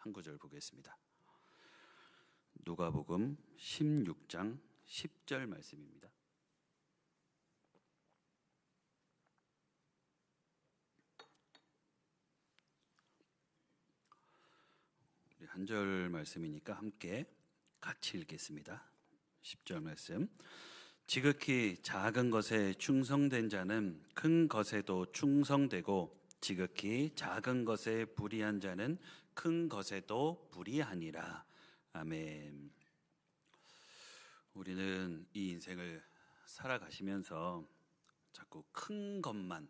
한 구절 보겠습니다. 누가복음 16장 10절 말씀입니다. 우리 한 절 말씀이니까 함께 같이 읽겠습니다. 10절 말씀. 지극히 작은 것에 충성된 자는 큰 것에도 충성되고 지극히 작은 것에 불의한 자는 큰 것에도 불의하니라. 아멘. 우리는 이 인생을 살아가시면서 자꾸 큰 것만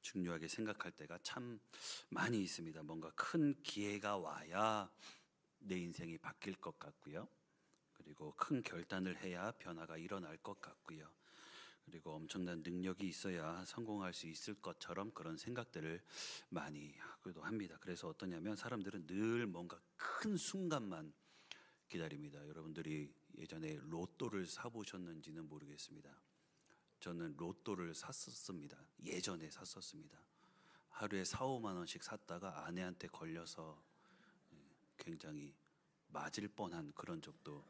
중요하게 생각할 때가 참 많이 있습니다. 뭔가 큰 기회가 와야 내 인생이 바뀔 것 같고요. 그리고 큰 결단을 해야 변화가 일어날 것 같고요. 그리고 엄청난 능력이 있어야 성공할 수 있을 것처럼 그런 생각들을 많이 하기도 합니다. 그래서 어떠냐면 사람들은 늘 뭔가 큰 순간만 기다립니다. 여러분들이 예전에 로또를 사보셨는지는 모르겠습니다. 저는 로또를 샀었습니다. 예전에 샀었습니다. 하루에 4, 5만 원씩 샀다가 아내한테 걸려서 굉장히 맞을 뻔한 그런 적도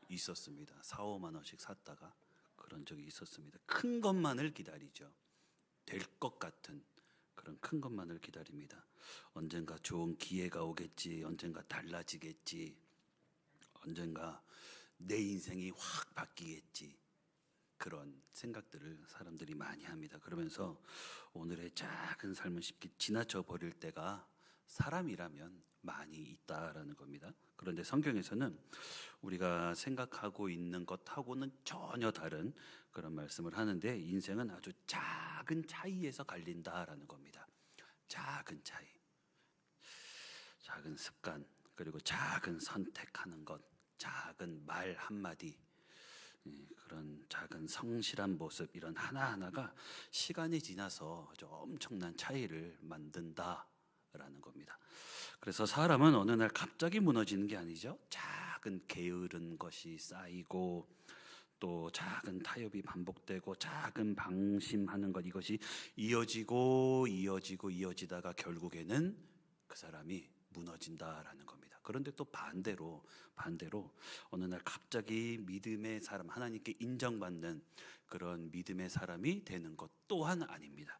있었습니다. 4, 5만 원씩 샀다가 그런 적이 있었습니다. 큰 것만을 기다리죠. 될 것 같은 그런 큰 것만을 기다립니다. 언젠가 좋은 기회가 오겠지, 언젠가 달라지겠지, 언젠가 내 인생이 확 바뀌겠지, 그런 생각들을 사람들이 많이 합니다. 그러면서 오늘의 작은 삶을 쉽게 지나쳐 버릴 때가 사람이라면 많이 있다라는 겁니다. 그런데 성경에서는 우리가 생각하고 있는 것하고는 전혀 다른 그런 말씀을 하는데, 인생은 아주 작은 차이에서 갈린다라는 겁니다. 작은 차이, 작은 습관, 그리고 작은 선택하는 것, 작은 말 한마디, 그런 작은 성실한 모습, 이런 하나하나가 시간이 지나서 아주 엄청난 차이를 만든다라는 겁니다. 그래서 사람은 어느 날 갑자기 무너지는 게 아니죠. 작은 게으른 것이 쌓이고 또 작은 타협이 반복되고 작은 방심하는 것, 이것이 이어지다가 결국에는 그 사람이 무너진다라는 겁니다. 그런데 또 반대로 어느 날 갑자기 믿음의 사람, 하나님께 인정받는 그런 믿음의 사람이 되는 것 또한 아닙니다.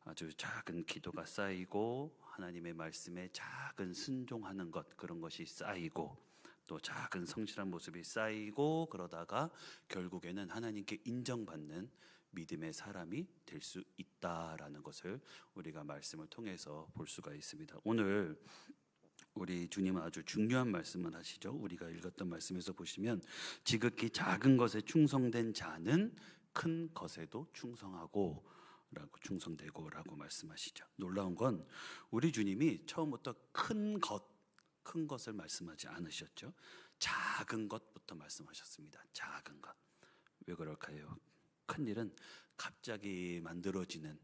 아주 작은 기도가 쌓이고 하나님의 말씀에 작은 순종하는 것, 그런 것이 쌓이고 또 작은 성실한 모습이 쌓이고, 그러다가 결국에는 하나님께 인정받는 믿음의 사람이 될 수 있다라는 것을 우리가 말씀을 통해서 볼 수가 있습니다. 오늘 우리 주님은 아주 중요한 말씀을 하시죠. 우리가 읽었던 말씀에서 보시면 지극히 작은 것에 충성된 자는 큰 것에도 충성되고 라고 말씀하시죠. 놀라운 건 우리 주님이 처음부터 큰 것을 말씀하지 않으셨죠. 작은 것부터 말씀하셨습니다. 작은 것. 왜 그럴까요? 큰 일은 갑자기 만들어지는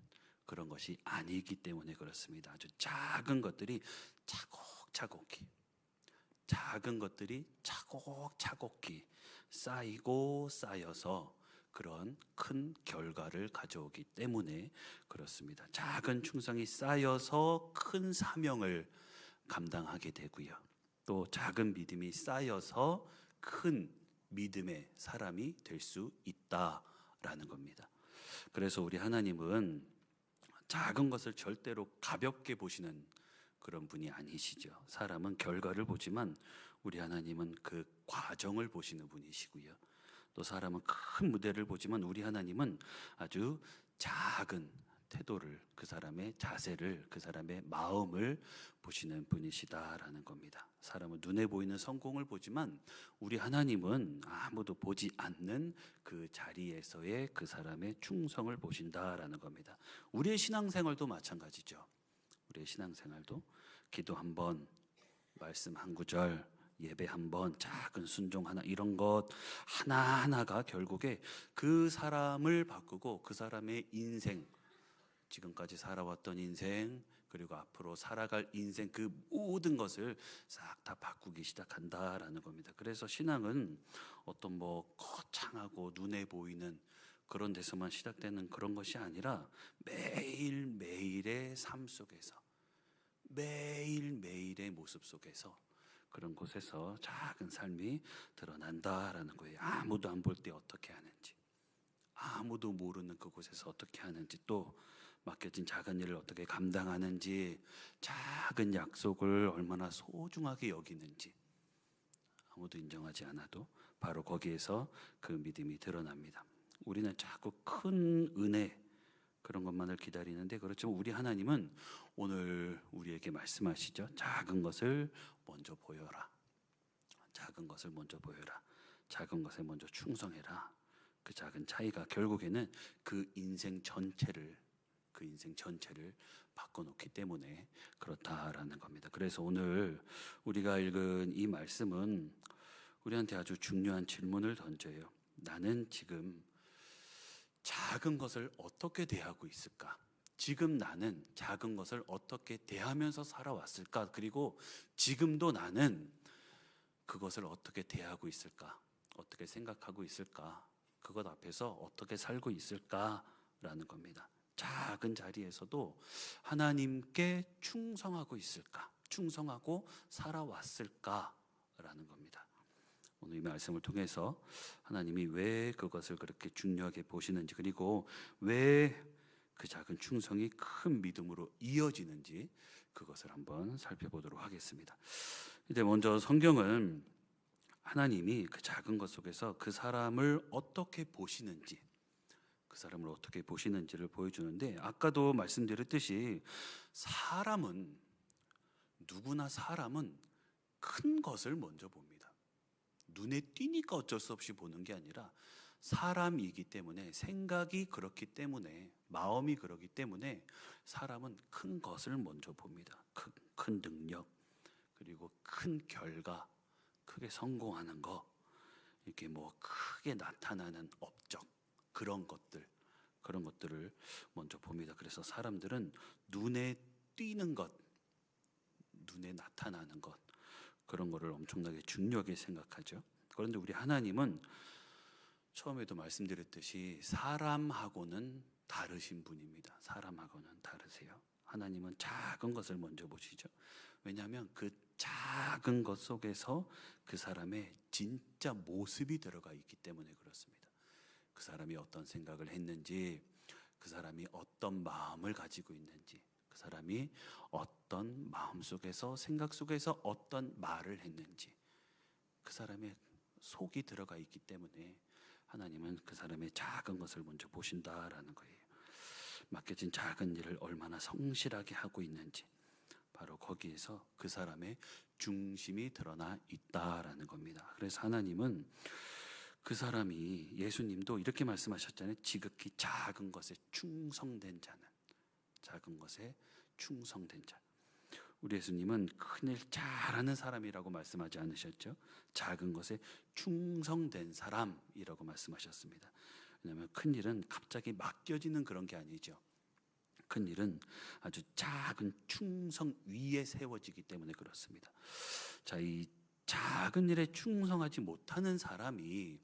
그런 것이 아니기 때문에 그렇습니다. 아주 작은 것들이 차곡차곡히 쌓이고 쌓여서 그런 큰 결과를 가져오기 때문에 그렇습니다. 작은 충성이 쌓여서 큰 사명을 감당하게 되고요. 또 작은 믿음이 쌓여서 큰 믿음의 사람이 될 수 있다라는 겁니다. 그래서 우리 하나님은 작은 것을 절대로 가볍게 보시는 그런 분이 아니시죠. 사람은 결과를 보지만 우리 하나님은 그 과정을 보시는 분이시고요. 또 사람은 큰 무대를 보지만 우리 하나님은 아주 작은 태도를, 그 사람의 자세를, 그 사람의 마음을 보시는 분이시다라는 겁니다. 사람은 눈에 보이는 성공을 보지만 우리 하나님은 아무도 보지 않는 그 자리에서의 그 사람의 충성을 보신다라는 겁니다. 우리의 신앙생활도 마찬가지죠. 우리의 신앙생활도 기도 한 번, 말씀 한 구절, 예배 한 번, 작은 순종 하나, 이런 것 하나하나가 결국에 그 사람을 바꾸고 그 사람의 인생, 지금까지 살아왔던 인생, 그리고 앞으로 살아갈 인생, 그 모든 것을 싹 다 바꾸기 시작한다라는 겁니다. 그래서 신앙은 어떤 거창하고 눈에 보이는 그런 데서만 시작되는 그런 것이 아니라 매일매일의 삶 속에서 매일매일의 모습 속에서, 그런 곳에서 작은 삶이 드러난다라는 거예요. 아무도 안 볼 때 어떻게 하는지, 아무도 모르는 그곳에서 어떻게 하는지, 또 맡겨진 작은 일을 어떻게 감당하는지, 작은 약속을 얼마나 소중하게 여기는지, 아무도 인정하지 않아도 바로 거기에서 그 믿음이 드러납니다. 우리는 자꾸 큰 은혜, 그런 것만을 기다리는데, 그렇지만 우리 하나님은 오늘 우리에게 말씀하시죠. 작은 것을 먼저 보여라. 작은 것을 먼저 보여라. 작은 것에 먼저 충성해라. 그 작은 차이가 결국에는 그 인생 전체를 바꿔놓기 때문에 그렇다라는 겁니다. 그래서 오늘 우리가 읽은 이 말씀은 우리한테 아주 중요한 질문을 던져요. 나는 지금 작은 것을 어떻게 대하고 있을까? 지금 나는 작은 것을 어떻게 대하면서 살아왔을까? 그리고 지금도 나는 그것을 어떻게 대하고 있을까? 어떻게 생각하고 있을까? 그것 앞에서 어떻게 살고 있을까라는 겁니다. 작은 자리에서도 하나님께 충성하고 있을까? 충성하고 살아왔을까라는 겁니다. 오늘 이 말씀을 통해서 하나님이 왜 그것을 그렇게 중요하게 보시는지, 그리고 왜 그 작은 충성이 큰 믿음으로 이어지는지, 그것을 한번 살펴보도록 하겠습니다. 이제 먼저 성경은 하나님이 그 작은 것 속에서 그 사람을 어떻게 보시는지, 그 사람을 어떻게 보시는지를 보여주는데, 아까도 말씀드렸듯이 누구나 사람은 큰 것을 먼저 봅니다. 눈에 띄니까 어쩔 수 없이 보는 게 아니라 사람이기 때문에, 생각이 그렇기 때문에, 마음이 그렇기 때문에 사람은 큰 것을 먼저 봅니다. 큰 능력, 그리고 큰 결과, 크게 성공하는 거, 이렇게 크게 나타나는 업적, 그런 것들을 먼저 봅니다. 그래서 사람들은 눈에 띄는 것, 눈에 나타나는 것, 그런 거를 엄청나게 중요하게 생각하죠. 그런데 우리 하나님은 처음에도 말씀드렸듯이 사람하고는 다르신 분입니다. 사람하고는 다르세요. 하나님은 작은 것을 먼저 보시죠. 왜냐하면 그 작은 것 속에서 그 사람의 진짜 모습이 들어가 있기 때문에 그렇습니다. 그 사람이 어떤 생각을 했는지, 그 사람이 어떤 마음을 가지고 있는지, 그 사람이 어떤 마음 속에서, 생각 속에서 어떤 말을 했는지, 그 사람의 속이 들어가 있기 때문에 하나님은 그 사람의 작은 것을 먼저 보신다라는 거예요. 맡겨진 작은 일을 얼마나 성실하게 하고 있는지, 바로 거기에서 그 사람의 중심이 드러나 있다라는 겁니다. 그래서 하나님은 그 사람이, 예수님도 이렇게 말씀하셨잖아요. 지극히 작은 것에 충성된 자는, 작은 것에 충성된 자. 우리 예수님은 큰일 잘하는 사람이라고 말씀하지 않으셨죠? 작은 것에 충성된 사람이라고 말씀하셨습니다. 왜냐하면 큰일은 갑자기 맡겨지는 그런 게 아니죠. 큰일은 아주 작은 충성 위에 세워지기 때문에 그렇습니다. 자, 이 작은 일에 충성하지 못하는 사람이,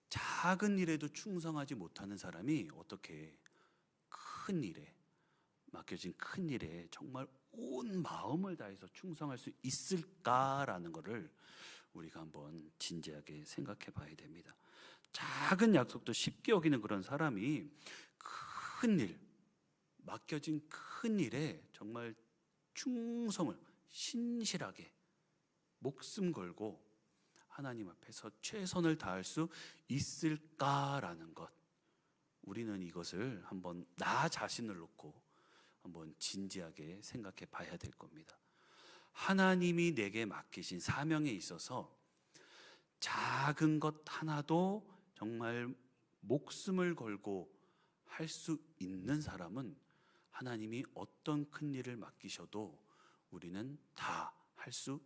작은 일에도 충성하지 못하는 사람이 어떻게 큰 일에, 맡겨진 큰 일에 정말 온 마음을 다해서 충성할 수 있을까라는 것을 우리가 한번 진지하게 생각해 봐야 됩니다. 작은 약속도 쉽게 여기는 그런 사람이 큰 일, 맡겨진 큰 일에 정말 충성을 신실하게 목숨 걸고 하나님 앞에서 최선을 다할 수 있을까라는 것, 우리는 이것을 한번 나 자신을 놓고 한번 진지하게 생각해 봐야 될 겁니다. 하나님이 내게 맡기신 사명에 있어서 작은 것 하나도 정말 목숨을 걸고 할 수 있는 사람은 하나님이 어떤 큰 일을 맡기셔도 우리는 다 할 수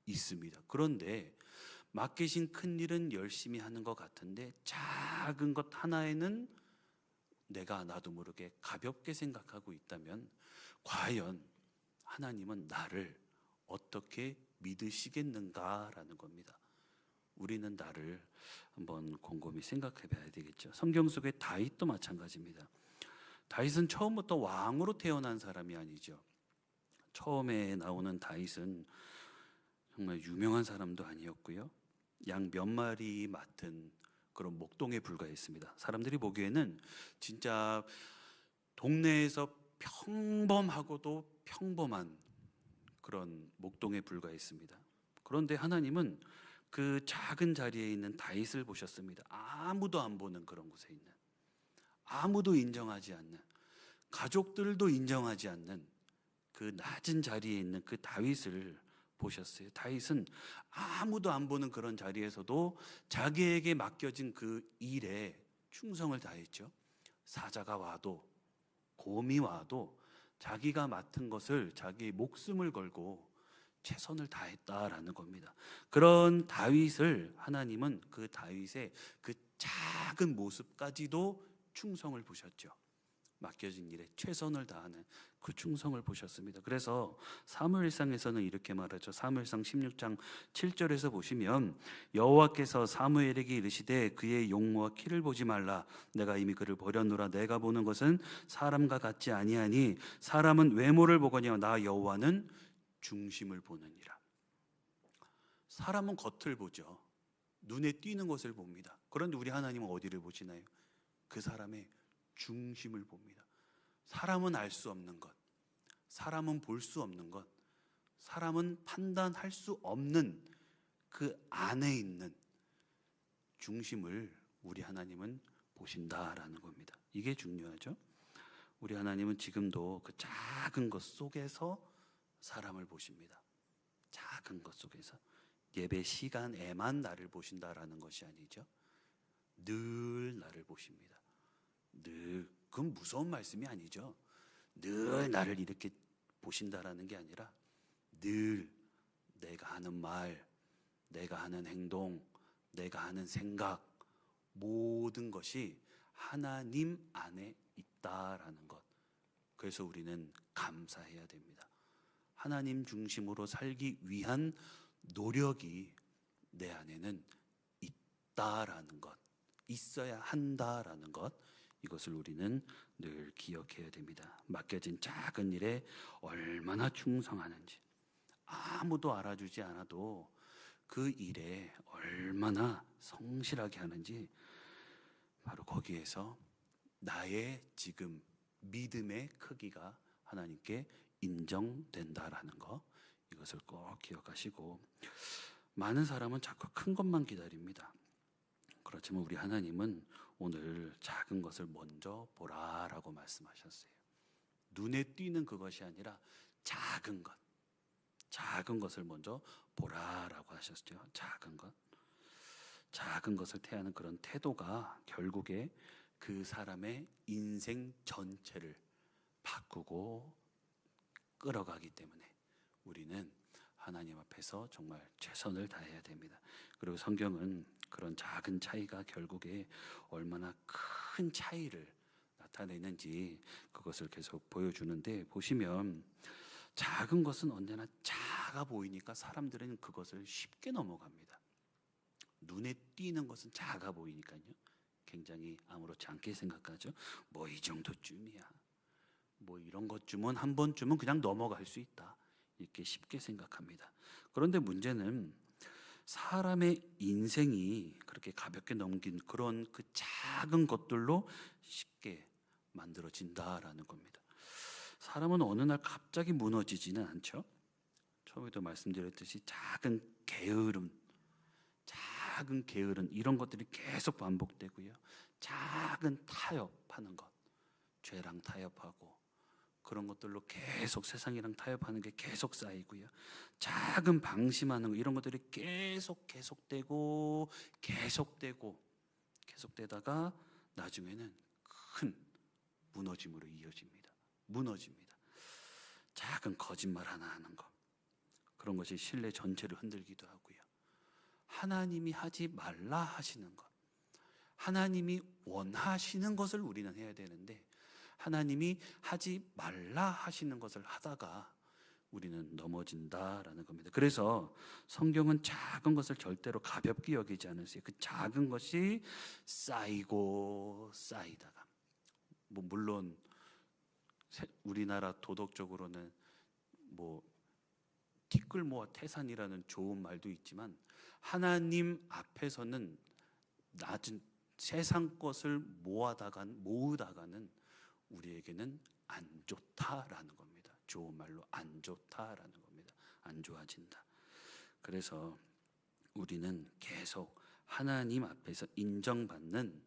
있습니다. 그런데 맡기신 큰 일은 열심히 하는 것 같은데 작은 것 하나에는 내가 나도 모르게 가볍게 생각하고 있다면 과연 하나님은 나를 어떻게 믿으시겠는가라는 겁니다. 우리는 나를 한번 곰곰이 생각해 봐야 되겠죠. 성경 속의 다윗도 마찬가지입니다. 다윗은 처음부터 왕으로 태어난 사람이 아니죠. 처음에 나오는 다윗은 정말 유명한 사람도 아니었고요. 양 몇 마리 맡은 그런 목동에 불과했습니다. 사람들이 보기에는 진짜 동네에서 평범하고도 평범한 그런 목동에 불과했습니다. 그런데 하나님은 그 작은 자리에 있는 다윗을 보셨습니다. 아무도 안 보는 그런 곳에 있는, 아무도 인정하지 않는, 가족들도 인정하지 않는 그 낮은 자리에 있는 그 다윗을 보셨어요. 다윗은 아무도 안 보는 그런 자리에서도 자기에게 맡겨진 그 일에 충성을 다했죠. 사자가 와도, 곰이 와도 자기가 맡은 것을, 자기의 목숨을 걸고 최선을 다했다라는 겁니다. 그런 다윗을 하나님은 그 다윗의 그 작은 모습까지도 충성을 보셨죠. 맡겨진 일에 최선을 다하는 그 충성을 보셨습니다. 그래서 사무엘상에서는 이렇게 말하죠. 사무엘상 16장 7절에서 보시면 여호와께서 사무엘에게 이르시되 그의 용모와 키를 보지 말라. 내가 이미 그를 버렸노라. 내가 보는 것은 사람과 같지 아니하니 사람은 외모를 보거니와 나 여호와는 중심을 보느니라. 사람은 겉을 보죠. 눈에 띄는 것을 봅니다. 그런데 우리 하나님은 어디를 보시나요? 그 사람의 중심을 봅니다. 사람은 알 수 없는 것, 사람은 볼 수 없는 것, 사람은 판단할 수 없는 그 안에 있는 중심을 우리 하나님은 보신다라는 겁니다. 이게 중요하죠. 우리 하나님은 지금도 그 작은 것 속에서 사람을 보십니다. 작은 것 속에서. 예배 시간에만 나를 보신다라는 것이 아니죠. 늘 나를 보십니다. 늘. 그건 무서운 말씀이 아니죠. 늘 나를 이렇게 보신다라는 게 아니라 늘 내가 하는 말, 내가 하는 행동, 내가 하는 생각, 모든 것이 하나님 안에 있다라는 것. 그래서 우리는 감사해야 됩니다. 하나님 중심으로 살기 위한 노력이 내 안에는 있다라는 것, 있어야 한다라는 것, 이것을 우리는 늘 기억해야 됩니다. 맡겨진 작은 일에 얼마나 충성하는지, 아무도 알아주지 않아도 그 일에 얼마나 성실하게 하는지, 바로 거기에서 나의 지금 믿음의 크기가 하나님께 인정된다라는 것, 이것을 꼭 기억하시고, 많은 사람은 자꾸 큰 것만 기다립니다. 그렇지만 우리 하나님은 오늘 작은 것을 먼저 보라라고 말씀하셨어요. 눈에 띄는 그것이 아니라 작은 것, 작은 것을 먼저 보라라고 하셨죠. 작은 것, 작은 것을 태하는 그런 태도가 결국에 그 사람의 인생 전체를 바꾸고 끌어가기 때문에 우리는 하나님 앞에서 정말 최선을 다해야 됩니다. 그리고 성경은 그런 작은 차이가 결국에 얼마나 큰 차이를 나타내는지 그것을 계속 보여주는데, 보시면 작은 것은 언제나 작아 보이니까 사람들은 그것을 쉽게 넘어갑니다. 눈에 띄는 것은 작아 보이니까요, 굉장히 아무렇지 않게 생각하죠. 뭐 이 정도쯤이야, 뭐 이런 것쯤은 한 번쯤은 그냥 넘어갈 수 있다, 이렇게 쉽게 생각합니다. 그런데 문제는 사람의 인생이 그렇게 가볍게 넘긴 그런 그 작은 것들로 쉽게 만들어진다라는 겁니다. 사람은 어느 날 갑자기 무너지지는 않죠. 처음에도 말씀드렸듯이 작은 게으름 이런 것들이 계속 반복되고요. 작은 타협하는 것, 죄랑 타협하고 그런 것들로 계속 세상이랑 타협하는 게 계속 쌓이고요. 작은 방심하는 거, 이런 것들이 계속되고 계속되다가 나중에는 큰 무너짐으로 이어집니다. 무너집니다. 작은 거짓말 하나 하는 거, 그런 것이 신뢰 전체를 흔들기도 하고요. 하나님이 하지 말라 하시는 것, 하나님이 원하시는 것을 우리는 해야 되는데 하나님이 하지 말라 하시는 것을 하다가 우리는 넘어진다라는 겁니다. 그래서 성경은 작은 것을 절대로 가볍게 여기지 않으세요. 그 작은 것이 쌓이고 쌓이다가, 뭐 물론 우리나라 도덕적으로는 뭐 티끌 모아 태산이라는 좋은 말도 있지만 하나님 앞에서는 낮은 세상 것을 모으다가는 우리에게는 안 좋다라는 겁니다. 좋은 말로 안 좋다라는 겁니다. 안 좋아진다. 그래서 우리는 계속 하나님 앞에서 인정받는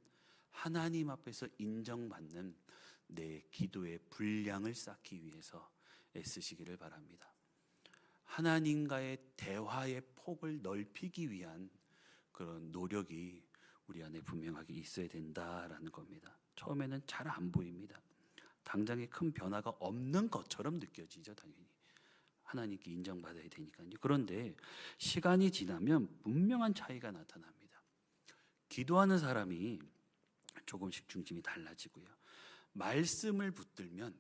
내 기도의 분량을 쌓기 위해서 애쓰시기를 바랍니다. 하나님과의 대화의 폭을 넓히기 위한 그런 노력이 우리 안에 분명하게 있어야 된다라는 겁니다. 처음에는 잘 안 보입니다. 당장에 큰 변화가 없는 것처럼 느껴지죠, 당연히. 하나님께 인정받아야 되니까요. 그런데 시간이 지나면 분명한 차이가 나타납니다. 기도하는 사람이 조금씩 중심이 달라지고요. 말씀을 붙들면,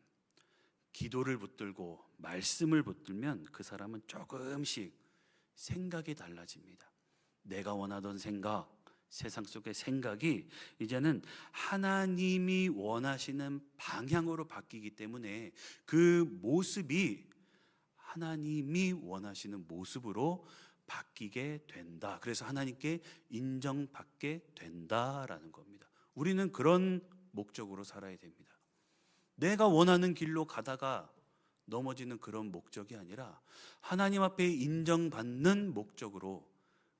기도를 붙들고 말씀을 붙들면 그 사람은 조금씩 생각이 달라집니다. 내가 원하던 생각, 세상 속의 생각이 이제는 하나님이 원하시는 방향으로 바뀌기 때문에 그 모습이 하나님이 원하시는 모습으로 바뀌게 된다. 그래서 하나님께 인정받게 된다라는 겁니다. 우리는 그런 목적으로 살아야 됩니다. 내가 원하는 길로 가다가 넘어지는 그런 목적이 아니라 하나님 앞에 인정받는 목적으로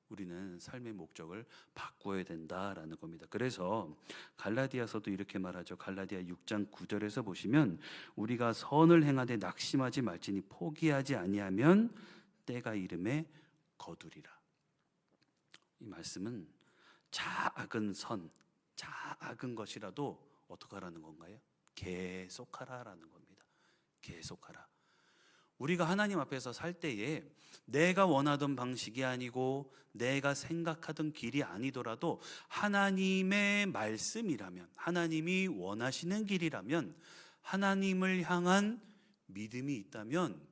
우리는 삶의 목적을 바꾸어야 된다라는 겁니다. 그래서 갈라디아서도 이렇게 말하죠. 갈라디아 6장 9절에서 보시면 우리가 선을 행하되 낙심하지 말지니 포기하지 아니하면 때가 이름에 거두리라. 이 말씀은 작은 선, 작은 것이라도 어떻게 하라는 건가요? 계속하라라는 겁니다. 계속하라. 우리가 하나님 앞에서 살 때에 내가 원하던 방식이 아니고 내가 생각하던 길이 아니더라도 하나님의 말씀이라면, 하나님이 원하시는 길이라면, 하나님을 향한 믿음이 있다면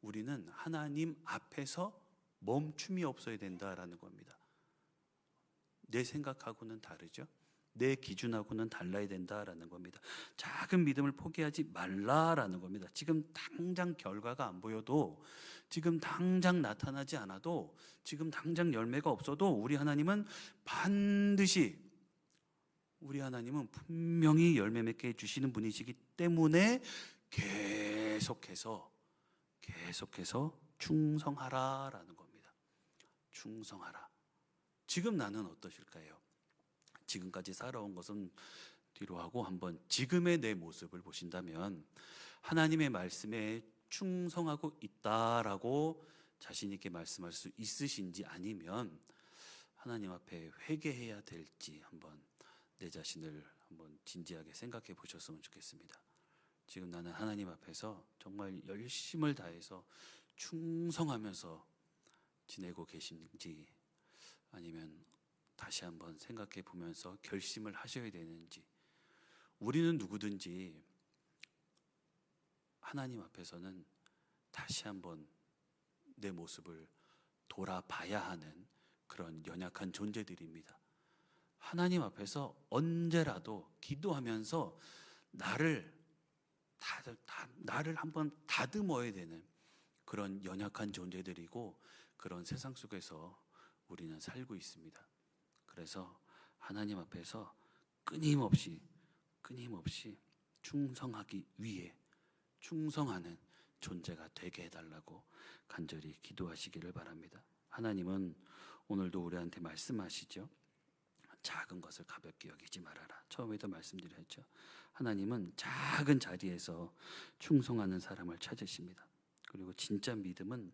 우리는 하나님 앞에서 멈춤이 없어야 된다라는 겁니다. 내 생각하고는 다르죠. 내 기준하고는 달라야 된다라는 겁니다. 작은 믿음을 포기하지 말라라는 겁니다. 지금 당장 결과가 안 보여도, 지금 당장 나타나지 않아도, 지금 당장 열매가 없어도 우리 하나님은 분명히 열매 맺게 해주시는 분이시기 때문에 계속해서 충성하라라는 겁니다. 충성하라. 지금 나는 어떠실까요? 지금까지 살아온 것은 뒤로 하고 한번 지금의 내 모습을 보신다면 하나님의 말씀에 충성하고 있다라고 자신 있게 말씀할 수 있으신지, 아니면 하나님 앞에 회개해야 될지 한번 내 자신을 한번 진지하게 생각해 보셨으면 좋겠습니다. 지금 나는 하나님 앞에서 정말 열심을 다해서 충성하면서 지내고 계신지, 아니면 다시 한번 생각해 보면서 결심을 하셔야 되는지. 우리는 누구든지 하나님 앞에서는 다시 한번 내 모습을 돌아봐야 하는 그런 연약한 존재들입니다. 하나님 앞에서 언제라도 기도하면서 나를 한번 다듬어야 되는 그런 연약한 존재들이고, 그런 세상 속에서 우리는 살고 있습니다. 그래서 하나님 앞에서 끊임없이 충성하기 위해 충성하는 존재가 되게 해달라고 간절히 기도하시기를 바랍니다. 하나님은 오늘도 우리한테 말씀하시죠. 작은 것을 가볍게 여기지 말아라. 처음에도 말씀드렸죠. 하나님은 작은 자리에서 충성하는 사람을 찾으십니다. 그리고 진짜 믿음은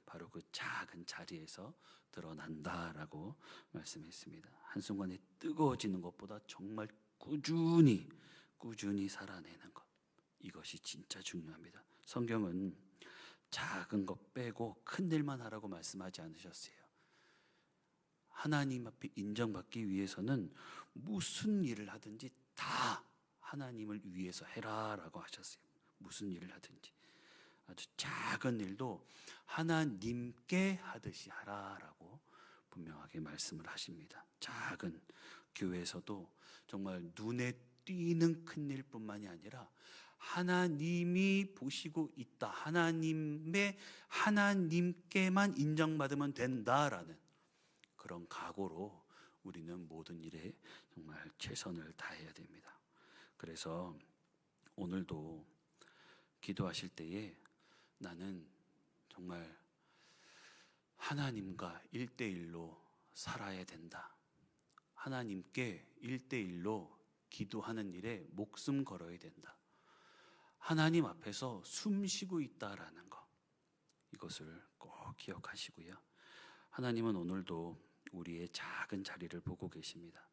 바로 그 작은 자리에서 드러난다라고 말씀했습니다. 한순간에 뜨거워지는 것보다 정말 꾸준히 살아내는 것, 이것이 진짜 중요합니다. 성경은 작은 것 빼고 큰 일만 하라고 말씀하지 않으셨어요. 하나님 앞에 인정받기 위해서는 무슨 일을 하든지 다 하나님을 위해서 해라라고 하셨어요. 무슨 일을 하든지 아주 작은 일도 하나님께 하듯이 하라라고 분명하게 말씀을 하십니다. 작은 교회에서도 정말 눈에 띄는 큰 일뿐만이 아니라 하나님이 보시고 있다. 하나님께만 인정받으면 된다라는 그런 각오로 우리는 모든 일에 정말 최선을 다해야 됩니다. 그래서 오늘도 기도하실 때에 나는 정말 하나님과 1대1로 살아야 된다. 하나님께 1대1로 기도하는 일에 목숨 걸어야 된다. 하나님 앞에서 숨 쉬고 있다라는 것, 이것을 꼭 기억하시고요. 하나님은 오늘도 우리의 작은 자리를 보고 계십니다.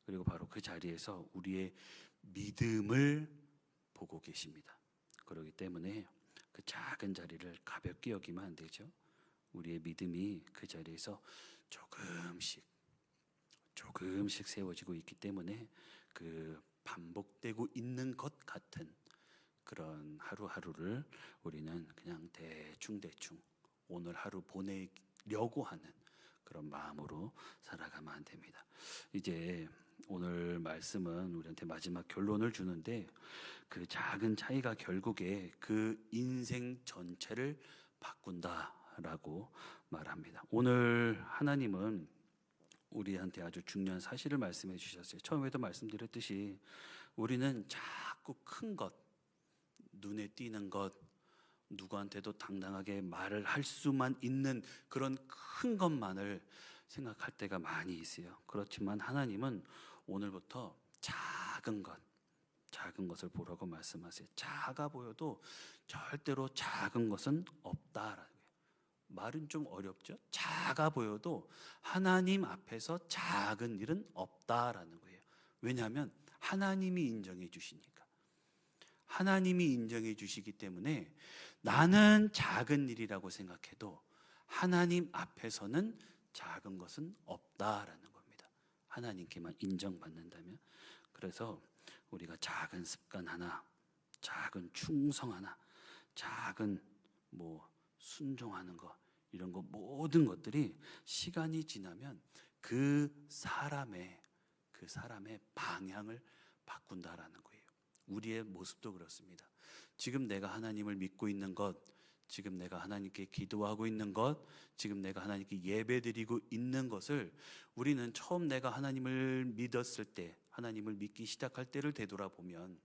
그리고 바로 그 자리에서 우리의 믿음을 보고 계십니다. 그렇기 때문에 그 작은 자리를 가볍게 여기면 안 되죠. 우리의 믿음이 그 자리에서 조금씩 세워지고 있기 때문에 그 반복되고 있는 것 같은 그런 하루하루를 우리는 그냥 대충 오늘 하루 보내려고 하는 그런 마음으로 살아가면 안 됩니다. 이제 오늘 말씀은 우리한테 마지막 결론을 주는데, 그 작은 차이가 결국에 그 인생 전체를 바꾼다라고 말합니다. 오늘 하나님은 우리한테 아주 중요한 사실을 말씀해 주셨어요. 처음에도 말씀드렸듯이 우리는 자꾸 큰 것, 눈에 띄는 것, 누구한테도 당당하게 말을 할 수만 있는 그런 큰 것만을 생각할 때가 많이 있어요. 그렇지만 하나님은 오늘부터 작은 것을 보라고 말씀하세요. 작아 보여도 절대로 작은 것은 없다라는 거예요. 말은 좀 어렵죠? 작아 보여도 하나님 앞에서 작은 일은 없다라는 거예요. 왜냐하면 하나님이 인정해 주시니까. 하나님이 인정해 주시기 때문에 나는 작은 일이라고 생각해도 하나님 앞에서는 작은 것은 없다라는 겁니다. 하나님께만 인정받는다면. 그래서 우리가 작은 습관 하나, 작은 충성 하나, 작은 순종하는 것, 이런 거 모든 것들이 시간이 지나면 그 사람의 방향을 바꾼다라는 거예요. 우리의 모습도 그렇습니다. 지금 내가 하나님을 믿고 있는 것, 지금 내가 하나님께 기도하고 있는 것, 지금 내가 하나님께 예배드리고 있는 것을 우리는 처음 내가 하나님을 믿었을 때, 하나님을 믿기 시작할 때를 되돌아보면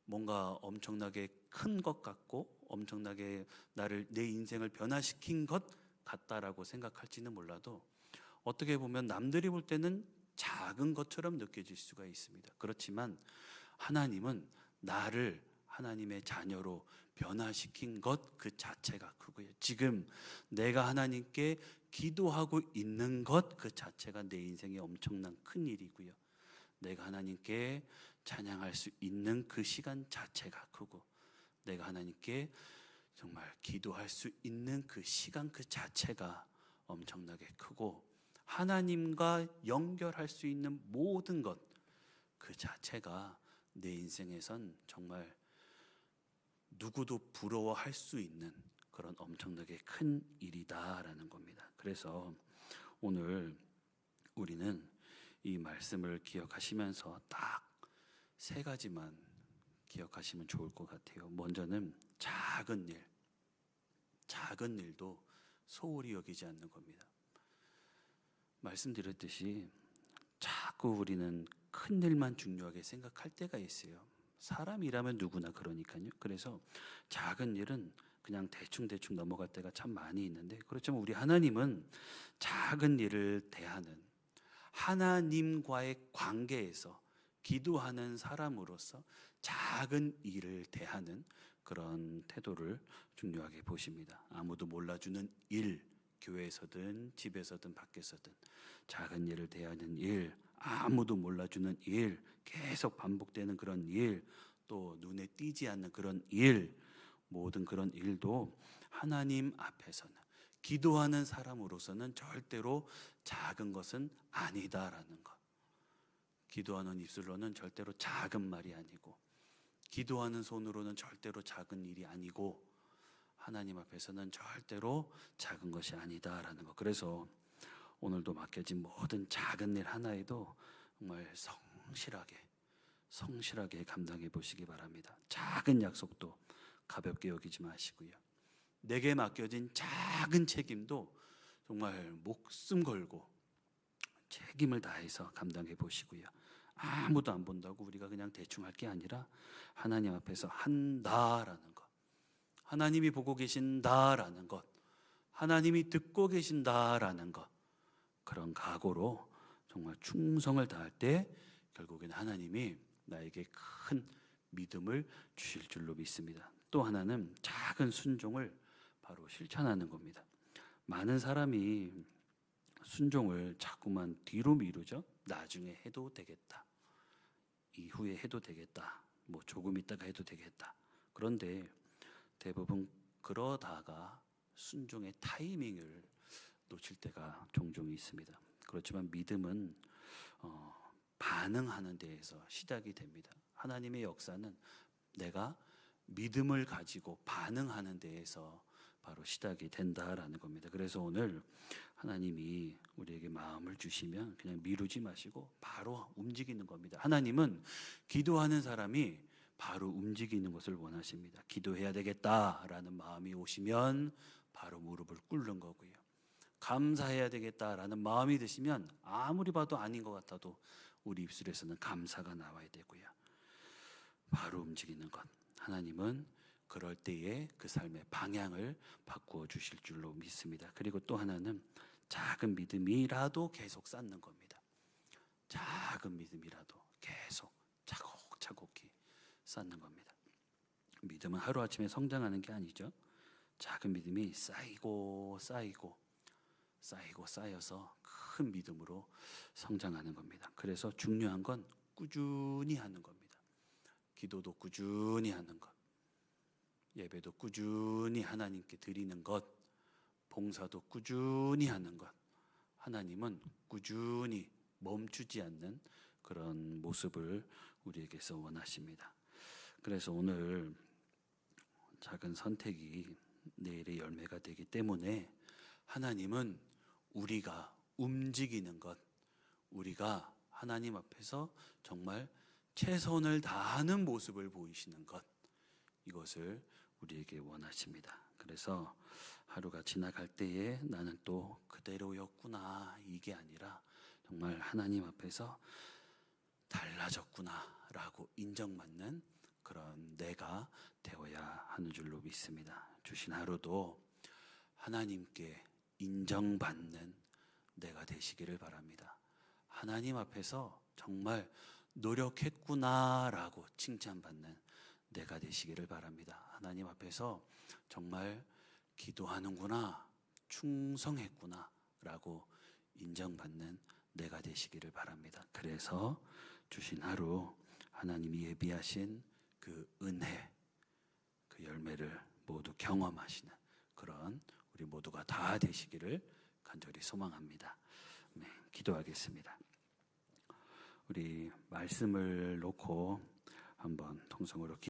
뭔가 엄청나게 큰 것 같고 엄청나게 내 인생을 변화시킨 것 같다라고 생각할지는 몰라도, 어떻게 보면 남들이 볼 때는 작은 것처럼 느껴질 수가 있습니다. 그렇지만 하나님은 나를 하나님의 자녀로 변화시킨 것 그 자체가 크고요. 지금 내가 하나님께 기도하고 있는 것 그 자체가 내 인생에 엄청난 큰 일이고요. 내가 하나님께 찬양할 수 있는 그 시간 자체가 크고, 내가 하나님께 정말 기도할 수 있는 그 시간 그 자체가 엄청나게 크고, 하나님과 연결할 수 있는 모든 것 그 자체가 내 인생에선 정말 누구도 부러워할 수 있는 그런 엄청나게 큰 일이다라는 겁니다. 그래서 오늘 우리는 이 말씀을 기억하시면서 딱 3가지만 기억하시면 좋을 것 같아요. 먼저는 작은 일도 소홀히 여기지 않는 겁니다. 말씀드렸듯이 자꾸 우리는 큰 일만 중요하게 생각할 때가 있어요. 사람이라면 누구나 그러니까요. 그래서 작은 일은 그냥 대충 넘어갈 때가 참 많이 있는데, 그렇지만 우리 하나님은 작은 일을 대하는, 하나님과의 관계에서 기도하는 사람으로서 작은 일을 대하는 그런 태도를 중요하게 보십니다. 아무도 몰라주는 일, 교회에서든 집에서든 밖에서든 작은 일을 대하는 일, 아무도 몰라주는 일, 계속 반복되는 그런 일, 또 눈에 띄지 않는 그런 일, 모든 그런 일도 하나님 앞에서는, 기도하는 사람으로서는 절대로 작은 것은 아니다라는 것. 기도하는 입술로는 절대로 작은 말이 아니고, 기도하는 손으로는 절대로 작은 일이 아니고, 하나님 앞에서는 절대로 작은 것이 아니다라는 것. 그래서 오늘도 맡겨진 모든 작은 일 하나에도 정말 성실하게 성실하게 감당해 보시기 바랍니다. 작은 약속도 가볍게 여기지 마시고요. 내게 맡겨진 작은 책임도 정말 목숨 걸고 책임을 다해서 감당해 보시고요. 아무도 안 본다고 우리가 그냥 대충 할 게 아니라 하나님 앞에서 한다라는 것, 하나님이 보고 계신다라는 것, 하나님이 듣고 계신다라는 것, 그런 각오로 정말 충성을 다할 때 결국엔 하나님이 나에게 큰 믿음을 주실 줄로 믿습니다. 또 하나는 작은 순종을 바로 실천하는 겁니다. 많은 사람이 순종을 자꾸만 뒤로 미루죠. 나중에 해도 되겠다. 이후에 해도 되겠다. 뭐 조금 있다가 해도 되겠다. 그런데 대부분 그러다가 순종의 타이밍을 놓칠 때가 종종 있습니다. 그렇지만 믿음은 반응하는 데에서 시작이 됩니다. 하나님의 역사는 내가 믿음을 가지고 반응하는 데에서 바로 시작이 된다라는 겁니다. 그래서 오늘 하나님이 우리에게 마음을 주시면 그냥 미루지 마시고 바로 움직이는 겁니다. 하나님은 기도하는 사람이 바로 움직이는 것을 원하십니다. 기도해야 되겠다라는 마음이 오시면 바로 무릎을 꿇는 거고요. 감사해야 되겠다라는 마음이 드시면 아무리 봐도 아닌 것 같아도 우리 입술에서는 감사가 나와야 되고요. 바로 움직이는 것. 하나님은 그럴 때에 그 삶의 방향을 바꾸어 주실 줄로 믿습니다. 그리고 또 하나는 작은 믿음이라도 계속 쌓는 겁니다. 작은 믿음이라도 계속 차곡차곡히 쌓는 겁니다. 믿음은 하루아침에 성장하는 게 아니죠. 작은 믿음이 쌓이고 쌓여서 큰 믿음으로 성장하는 겁니다. 그래서 중요한 건 꾸준히 하는 겁니다. 기도도 꾸준히 하는 것, 예배도 꾸준히 하나님께 드리는 것, 봉사도 꾸준히 하는 것, 하나님은 꾸준히 멈추지 않는 그런 모습을 우리에게서 원하십니다. 그래서 오늘 작은 선택이 내일의 열매가 되기 때문에 하나님은 우리가 움직이는 것, 우리가 하나님 앞에서 정말 최선을 다하는 모습을 보이시는 것, 이것을 우리에게 원하십니다. 그래서 하루가 지나갈 때에 나는 또 그대로였구나, 이게 아니라 정말 하나님 앞에서 달라졌구나라고 인정받는 그런 내가 되어야 하는 줄로 믿습니다. 주신 하루도 하나님께 인정받는 내가 되시기를 바랍니다. 하나님 앞에서 정말 노력했구나라고 칭찬받는 내가 되시기를 바랍니다. 하나님 앞에서 정말 기도하는구나, 충성했구나라고 인정받는 내가 되시기를 바랍니다. 그래서 주신 하루 하나님이 예비하신 그 은혜, 그 열매를 모두 경험하시는 그런 우리 모두가 다 되시기를 간절히 소망합니다. 네, 기도하겠습니다. 우리 말씀을 놓고 한번 통성으로